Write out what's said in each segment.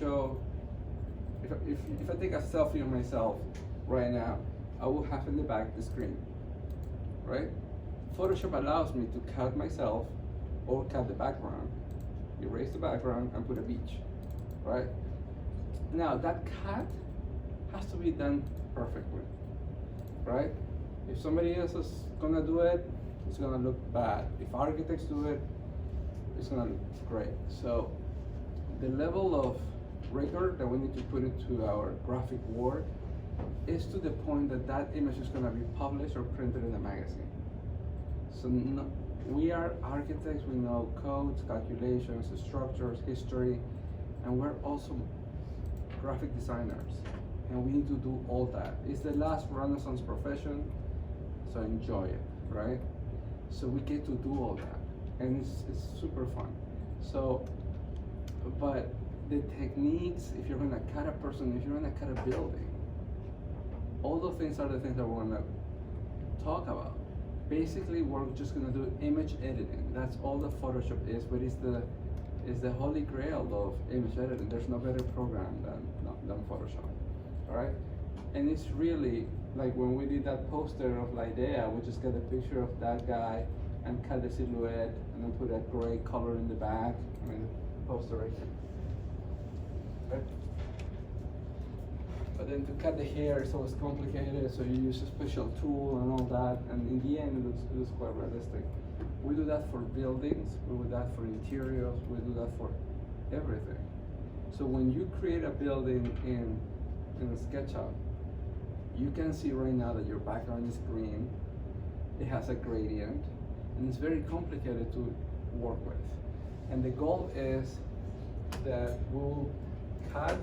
show, if I take a selfie of myself right now, I will have in the back the screen, right? Photoshop allows me to cut myself or cut the background, erase the background and put a beach, right? Now that cut has to be done perfectly, right? If somebody else is gonna do it, it's gonna look bad. If architects do it, it's gonna look great. So the level of rigor that we need to put into our graphic work is to the point that that image is gonna be published or printed in a magazine. So no, we are architects, we know codes, calculations, structures, history, and we're also graphic designers. And we need to do all that. It's the last Renaissance profession, so enjoy it, right? So we get to do all that, and it's super fun. So, but the techniques, if you're gonna cut a person, if you're gonna cut a building, all those things are the things that we're gonna talk about. Basically, we're just gonna do image editing. That's all the Photoshop is, but it's the holy grail of image editing. There's no better program than Photoshop, all right? And it's really, like when we did that poster of Lidea, we just got a picture of that guy and cut the silhouette and then put a gray color in the back. I mean, the poster right here. Right? But then to cut the hair is always complicated, so you use a special tool and all that, and in the end it looks quite realistic. We do that for buildings, we do that for interiors, we do that for everything. So when you create a building in SketchUp, you can see right now that your background is green, it has a gradient, and it's very complicated to work with. And the goal is that we'll cut,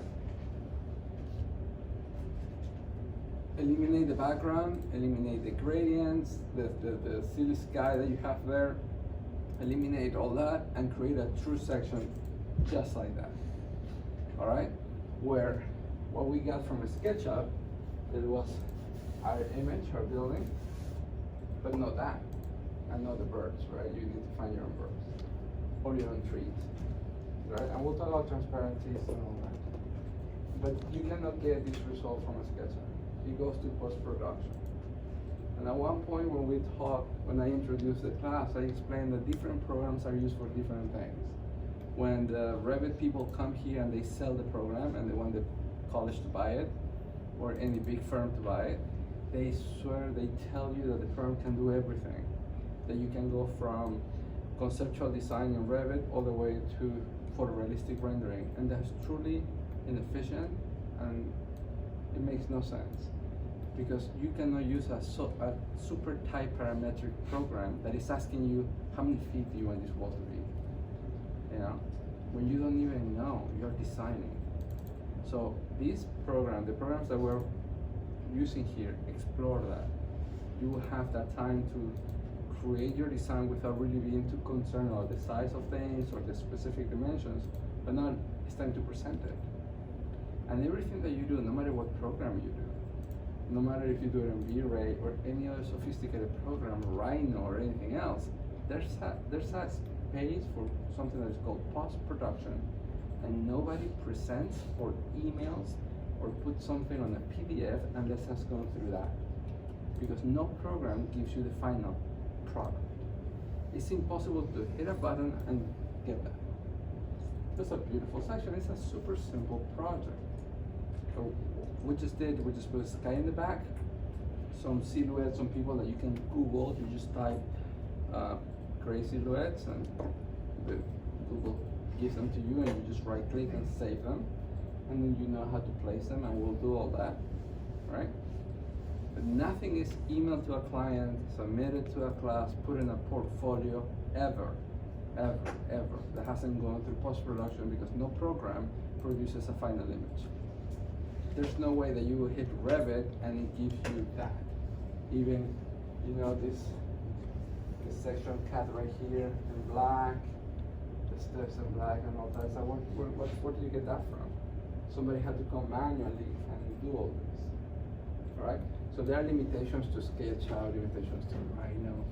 eliminate the background, eliminate the gradients, the silly sky that you have there, eliminate all that, and create a true section just like that. All right? Where what we got from a SketchUp, it was our image, our building, but not that, and not the birds, right? You need to find your own birds, or your own trees, right? And we'll talk about transparencies and all that. But you cannot get this result from a SketchUp. It goes to post-production. And at one point when I introduced the class, I explained that different programs are used for different things. When the Revit people come here and they sell the program and they want the college to buy it, or any big firm to buy it, they swear, they tell you that the firm can do everything. That you can go from conceptual design in Revit all the way to photorealistic rendering. And that's truly inefficient, and it makes no sense. Because you cannot use a super tight parametric program that is asking you how many feet do you want this wall to be, you know, when you don't even know, you're designing. So this program, the programs that we're using here, explore that. You will have that time to create your design without really being too concerned about the size of things or the specific dimensions, but now it's time to present it. And everything that you do, no matter what program you do, no matter if you do it in V-Ray or any other sophisticated program, Rhino or anything else, there's a space for something that is called post-production, and nobody presents or emails or puts something on a PDF unless it's gone through that. Because no program gives you the final product. It's impossible to hit a button and get that. That's a beautiful section. It's a super simple project. So we just put a sky in the back, some silhouettes, some people that you can Google. You just type gray silhouettes and Google gives them to you, and you just right click and save them, and then you know how to place them, and we'll do all that, right? But nothing is emailed to a client, submitted to a class, put in a portfolio, ever, that hasn't gone through post-production, because no program produces a final image. There's no way that you will hit Revit and it gives you that. Even, you know, this section cut right here in black, the steps in black and all that. So where do you get that from? Somebody had to come manually and do all this, all right? So there are limitations to SketchUp, limitations to Rhino,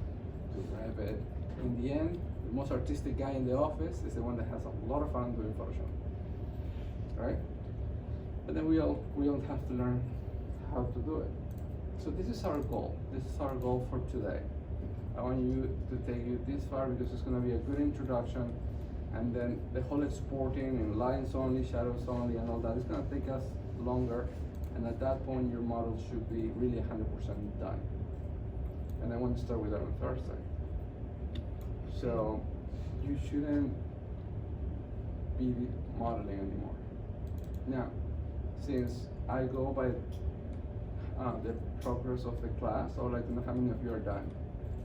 to Revit. In the end, the most artistic guy in the office is the one that has a lot of fun doing Photoshop. right? But then we all have to learn how to do it. So this is our goal. This is our goal for today. I want you to take you this far because it's going to be a good introduction, and then the whole exporting and lines only, shadows only, and all that is going to take us longer. And at that point, your model should be really 100% done. And I want to start with that on Thursday. So you shouldn't be modeling anymore. Now, since I go by the progress of the class, I would like to know how many of you are done,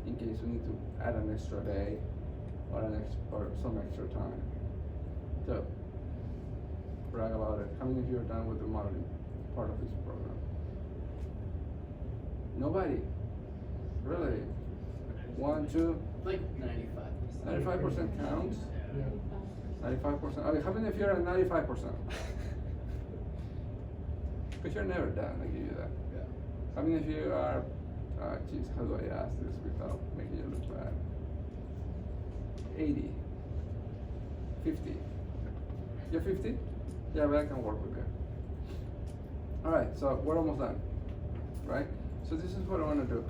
in case we need to add an extra day or some extra time. So, brag about it. How many of you are done with the modeling part of this program? Nobody? Really? 1, 2? Like 95%. 95% counts? Yeah. 95%? Okay, how many of you are at 95%? Because you're never done, I give you that. Yeah. How many of you are, geez, how do I ask this without making you look bad? 80, 50. You're 50? Yeah, but I can work with you. All right, so we're almost done, right? So this is what I want to do.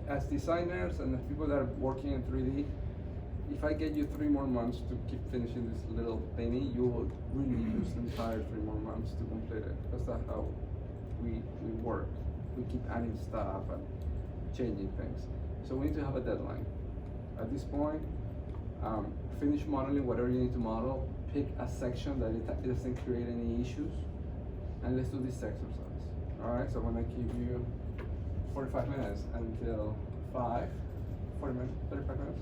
As designers and as people that are working in 3D, if I get you 3 more months to keep finishing this little thingy, you will really use the entire 3 more months to complete it. Because that's how we work. We keep adding stuff and changing things. So we need to have a deadline. At this point, finish modeling whatever you need to model, pick a section that it doesn't create any issues, and let's do this exercise. All right, so I'm gonna give you 45 minutes until 40 minutes, 35 minutes.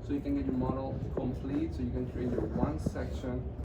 So you can get your model complete, so you can create your one section